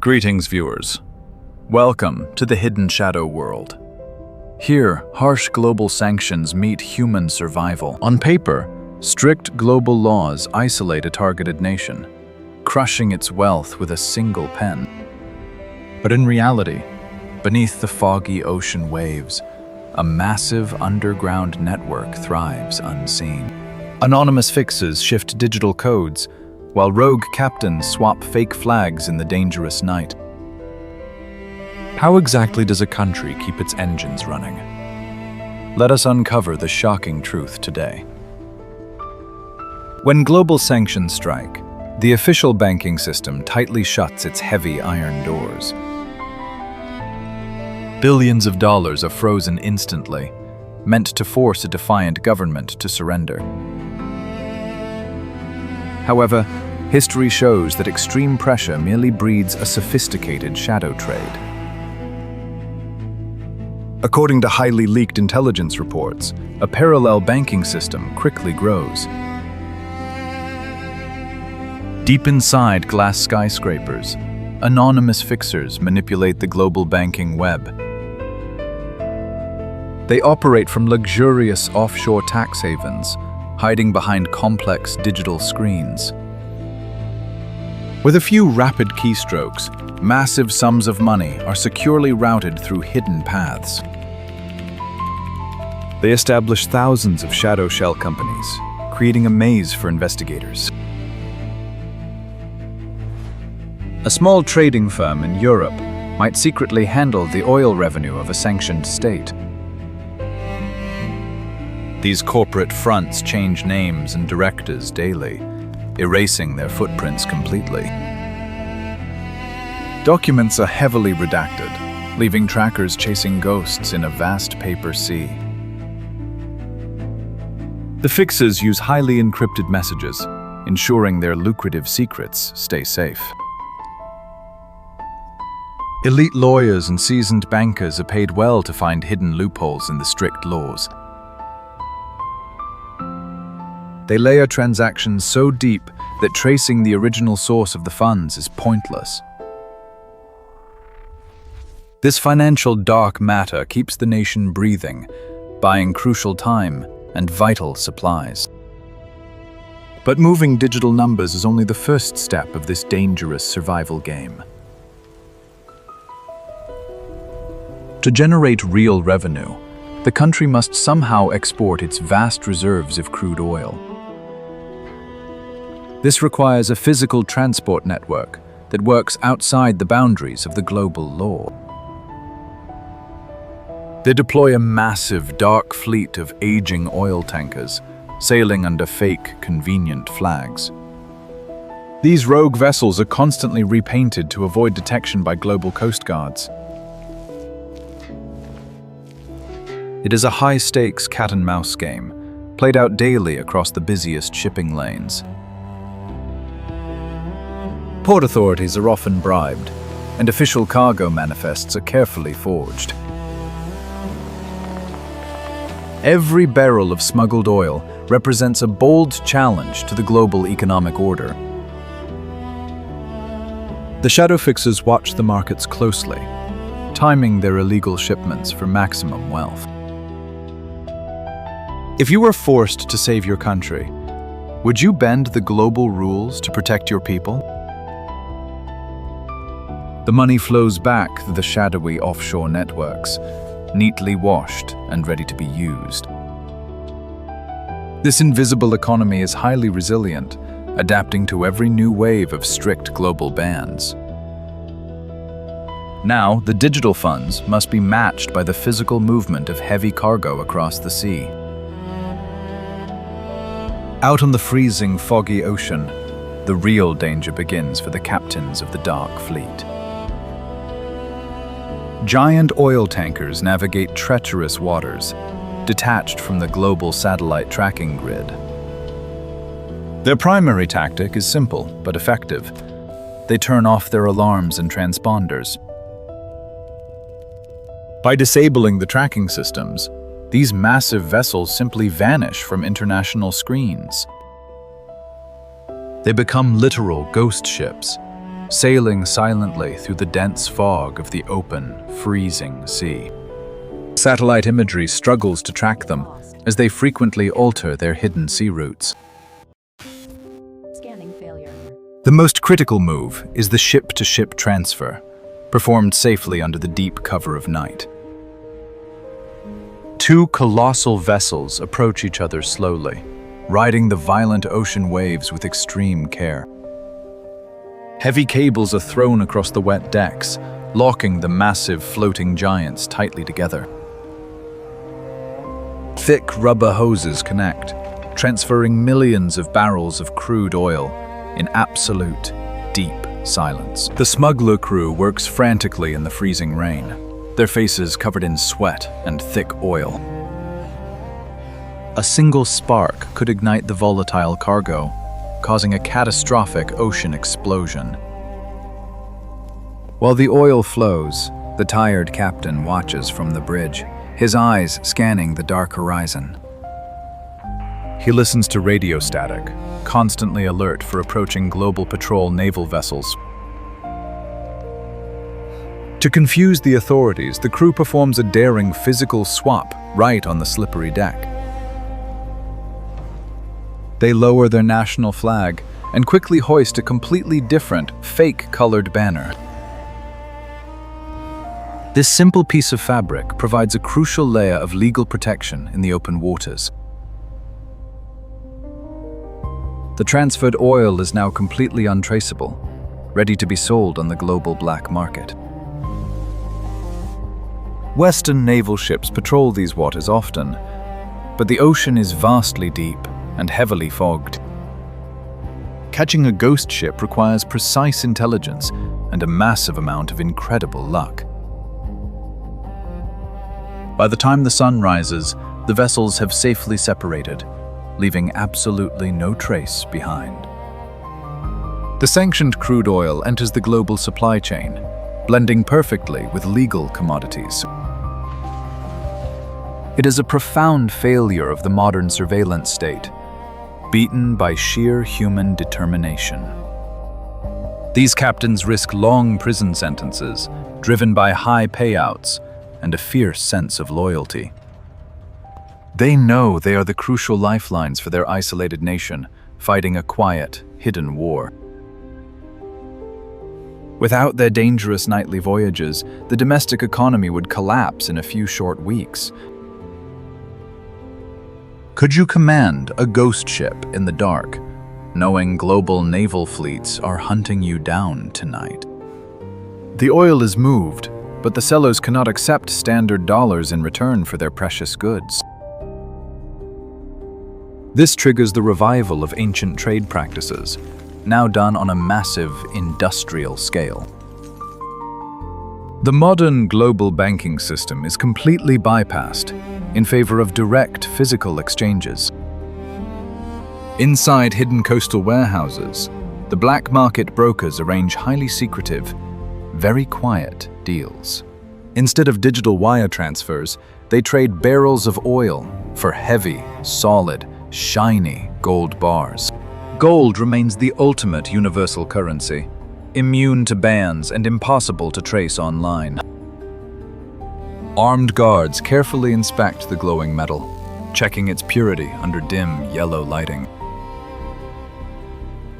Greetings, viewers. Welcome to the Hidden Shadow World. Here, harsh global sanctions meet human survival. On paper, strict global laws isolate a targeted nation, crushing its wealth with a single pen. But in reality, beneath the foggy ocean waves, a massive underground network thrives unseen. Anonymous fixes shift digital codes, while rogue captains swap fake flags in the dangerous night. How exactly does a country keep its engines running? Let us uncover the shocking truth today. When global sanctions strike, the official banking system tightly shuts its heavy iron doors. Billions of dollars are frozen instantly, meant to force a defiant government to surrender. However, history shows that extreme pressure merely breeds a sophisticated shadow trade. According to highly leaked intelligence reports, a parallel banking system quickly grows. Deep inside glass skyscrapers, anonymous fixers manipulate the global banking web. They operate from luxurious offshore tax havens, hiding behind complex digital screens. With a few rapid keystrokes, massive sums of money are securely routed through hidden paths. They establish thousands of shadow shell companies, creating a maze for investigators. A small trading firm in Europe might secretly handle the oil revenue of a sanctioned state. These corporate fronts change names and directors daily, erasing their footprints completely. Documents are heavily redacted, leaving trackers chasing ghosts in a vast paper sea. The fixers use highly encrypted messages, ensuring their lucrative secrets stay safe. Elite lawyers and seasoned bankers are paid well to find hidden loopholes in the strict laws. They layer transactions so deep that tracing the original source of the funds is pointless. This financial dark matter keeps the nation breathing, buying crucial time and vital supplies. But moving digital numbers is only the first step of this dangerous survival game. To generate real revenue, the country must somehow export its vast reserves of crude oil. This requires a physical transport network that works outside the boundaries of the global law. They deploy a massive, dark fleet of aging oil tankers, sailing under fake, convenient flags. These rogue vessels are constantly repainted to avoid detection by global coast guards. It is a high-stakes cat-and-mouse game, played out daily across the busiest shipping lanes. Port authorities are often bribed, and official cargo manifests are carefully forged. Every barrel of smuggled oil represents a bold challenge to the global economic order. The shadow fixers watch the markets closely, timing their illegal shipments for maximum wealth. If you were forced to save your country, would you bend the global rules to protect your people? The money flows back through the shadowy offshore networks, neatly washed and ready to be used. This invisible economy is highly resilient, adapting to every new wave of strict global bans. Now, the digital funds must be matched by the physical movement of heavy cargo across the sea. Out on the freezing, foggy ocean, the real danger begins for the captains of the dark fleet. Giant oil tankers navigate treacherous waters, detached from the global satellite tracking grid. Their primary tactic is simple but effective. They turn off their alarms and transponders. By disabling the tracking systems, these massive vessels simply vanish from international screens. They become literal ghost ships, sailing silently through the dense fog of the open, freezing sea. Satellite imagery struggles to track them, as they frequently alter their hidden sea routes. Scanning failure. The most critical move is the ship-to-ship transfer, performed safely under the deep cover of night. Two colossal vessels approach each other slowly, riding the violent ocean waves with extreme care. Heavy cables are thrown across the wet decks, locking the massive floating giants tightly together. Thick rubber hoses connect, transferring millions of barrels of crude oil in absolute, deep silence. The smuggler crew works frantically in the freezing rain, their faces covered in sweat and thick oil. A single spark could ignite the volatile cargo, causing a catastrophic ocean explosion. While the oil flows, the tired captain watches from the bridge, his eyes scanning the dark horizon. He listens to radio static, constantly alert for approaching global patrol naval vessels. To confuse the authorities, the crew performs a daring physical swap right on the slippery deck. They lower their national flag and quickly hoist a completely different, fake-colored banner. This simple piece of fabric provides a crucial layer of legal protection in the open waters. The transferred oil is now completely untraceable, ready to be sold on the global black market. Western naval ships patrol these waters often, but the ocean is vastly deep and heavily fogged. Catching a ghost ship requires precise intelligence and a massive amount of incredible luck. By the time the sun rises, the vessels have safely separated, leaving absolutely no trace behind. The sanctioned crude oil enters the global supply chain, blending perfectly with legal commodities. It is a profound failure of the modern surveillance state, beaten by sheer human determination. These captains risk long prison sentences, driven by high payouts and a fierce sense of loyalty. They know they are the crucial lifelines for their isolated nation, fighting a quiet, hidden war. Without their dangerous nightly voyages, the domestic economy would collapse in a few short weeks. Could you command a ghost ship in the dark, knowing global naval fleets are hunting you down tonight? The oil is moved, but the sellers cannot accept standard dollars in return for their precious goods. This triggers the revival of ancient trade practices, now done on a massive industrial scale. The modern global banking system is completely bypassed in favor of direct physical exchanges. Inside hidden coastal warehouses, the black market brokers arrange highly secretive, very quiet deals. Instead of digital wire transfers, they trade barrels of oil for heavy, solid, shiny gold bars. Gold remains the ultimate universal currency, immune to bans and impossible to trace online. Armed guards carefully inspect the glowing metal, checking its purity under dim yellow lighting.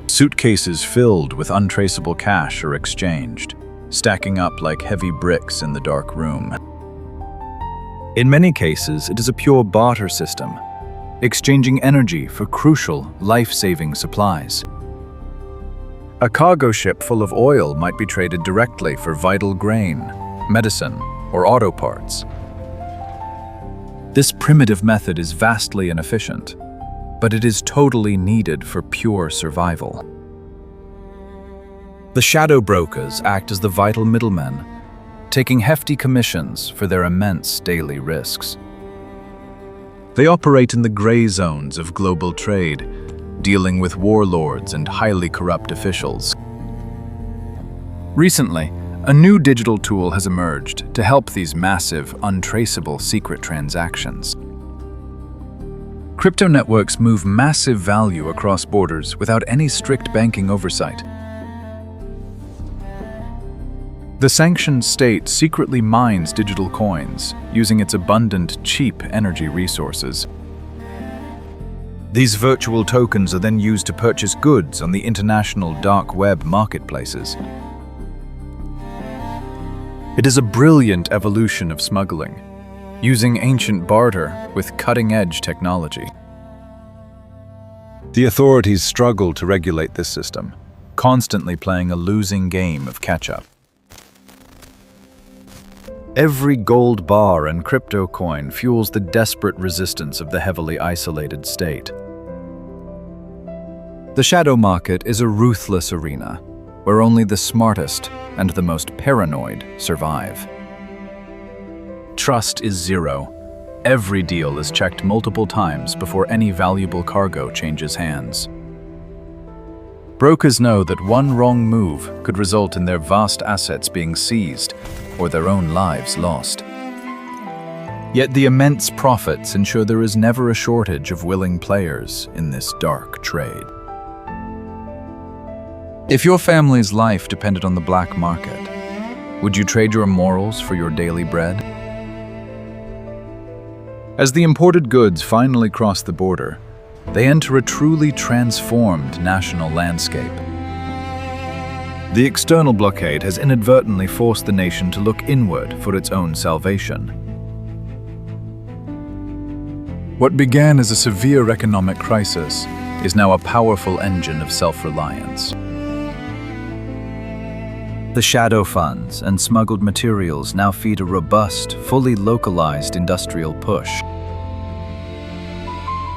Suitcases filled with untraceable cash are exchanged, stacking up like heavy bricks in the dark room. In many cases, it is a pure barter system, exchanging energy for crucial, life-saving supplies. A cargo ship full of oil might be traded directly for vital grain, medicine, or auto parts. This primitive method is vastly inefficient, but it is totally needed for pure survival. The shadow brokers act as the vital middlemen, taking hefty commissions for their immense daily risks. They operate in the gray zones of global trade, dealing with warlords and highly corrupt officials. Recently, a new digital tool has emerged to help these massive, untraceable secret transactions. Crypto networks move massive value across borders without any strict banking oversight. The sanctioned state secretly mines digital coins, using its abundant, cheap energy resources. These virtual tokens are then used to purchase goods on the international dark web marketplaces. It is a brilliant evolution of smuggling, using ancient barter with cutting-edge technology. The authorities struggle to regulate this system, constantly playing a losing game of catch-up. Every gold bar and crypto coin fuels the desperate resistance of the heavily isolated state. The shadow market is a ruthless arena, where only the smartest and the most paranoid survive. Trust is zero. Every deal is checked multiple times before any valuable cargo changes hands. Brokers know that one wrong move could result in their vast assets being seized or their own lives lost. Yet the immense profits ensure there is never a shortage of willing players in this dark trade. If your family's life depended on the black market, would you trade your morals for your daily bread? As the imported goods finally cross the border, they enter a truly transformed national landscape. The external blockade has inadvertently forced the nation to look inward for its own salvation. What began as a severe economic crisis is now a powerful engine of self-reliance. The shadow funds and smuggled materials now feed a robust, fully localized industrial push.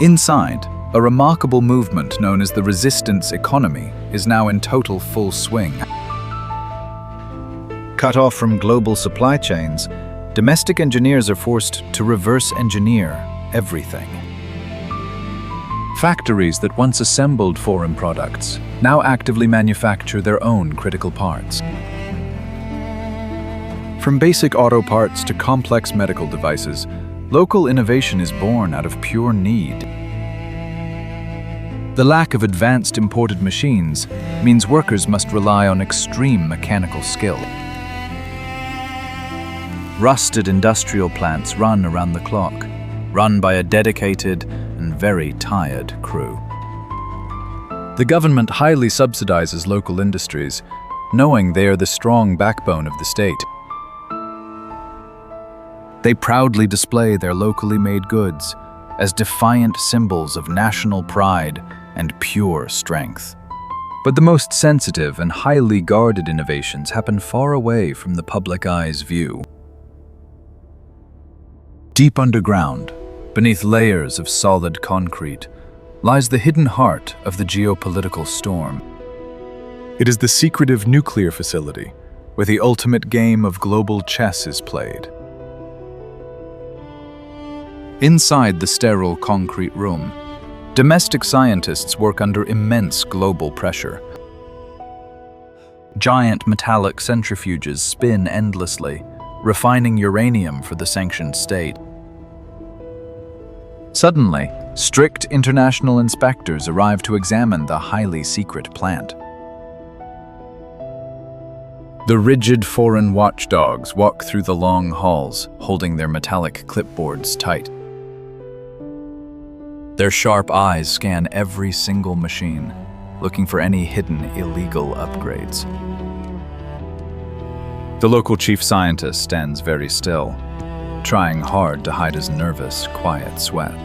Inside, a remarkable movement known as the resistance economy is now in total full swing. Cut off from global supply chains, domestic engineers are forced to reverse engineer everything. Factories that once assembled foreign products now actively manufacture their own critical parts. From basic auto parts to complex medical devices, local innovation is born out of pure need. The lack of advanced imported machines means workers must rely on extreme mechanical skill. Rusted industrial plants run around the clock, run by a dedicated and very tired crew. The government highly subsidizes local industries, knowing they are the strong backbone of the state. They proudly display their locally made goods as defiant symbols of national pride and pure strength. But the most sensitive and highly guarded innovations happen far away from the public eye's view. Deep underground, beneath layers of solid concrete, lies the hidden heart of the geopolitical storm. It is the secretive nuclear facility, where the ultimate game of global chess is played. Inside the sterile concrete room, domestic scientists work under immense global pressure. Giant metallic centrifuges spin endlessly, refining uranium for the sanctioned state. Suddenly, strict international inspectors arrive to examine the highly secret plant. The rigid foreign watchdogs walk through the long halls, holding their metallic clipboards tight. Their sharp eyes scan every single machine, looking for any hidden illegal upgrades. The local chief scientist stands very still, trying hard to hide his nervous, quiet sweat.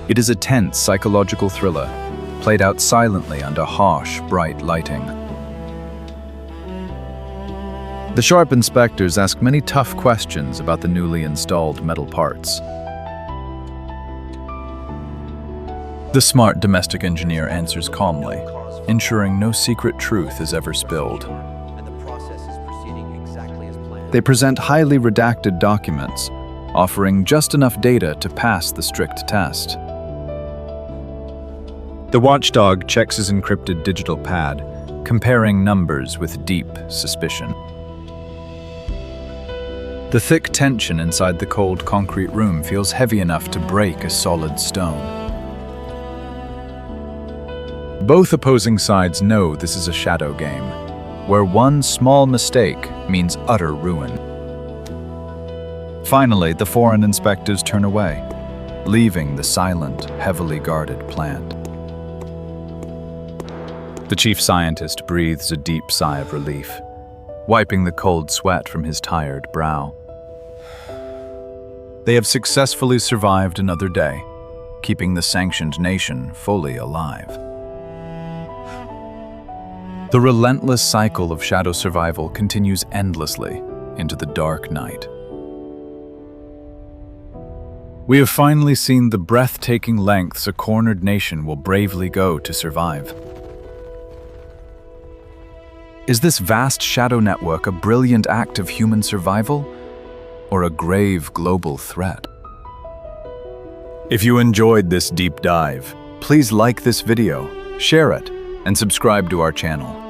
It is a tense psychological thriller, played out silently under harsh, bright lighting. The sharp inspectors ask many tough questions about the newly installed metal parts. The smart domestic engineer answers calmly, ensuring no secret truth is ever spilled. They present highly redacted documents, offering just enough data to pass the strict test. The watchdog checks his encrypted digital pad, comparing numbers with deep suspicion. The thick tension inside the cold concrete room feels heavy enough to break a solid stone. Both opposing sides know this is a shadow game, where one small mistake means utter ruin. Finally, the foreign inspectors turn away, leaving the silent, heavily guarded plant. The chief scientist breathes a deep sigh of relief, wiping the cold sweat from his tired brow. They have successfully survived another day, keeping the sanctioned nation fully alive. The relentless cycle of shadow survival continues endlessly into the dark night. We have finally seen the breathtaking lengths a cornered nation will bravely go to survive. Is this vast shadow network a brilliant act of human survival, or a grave global threat? If you enjoyed this deep dive, please like this video, share it, and subscribe to our channel.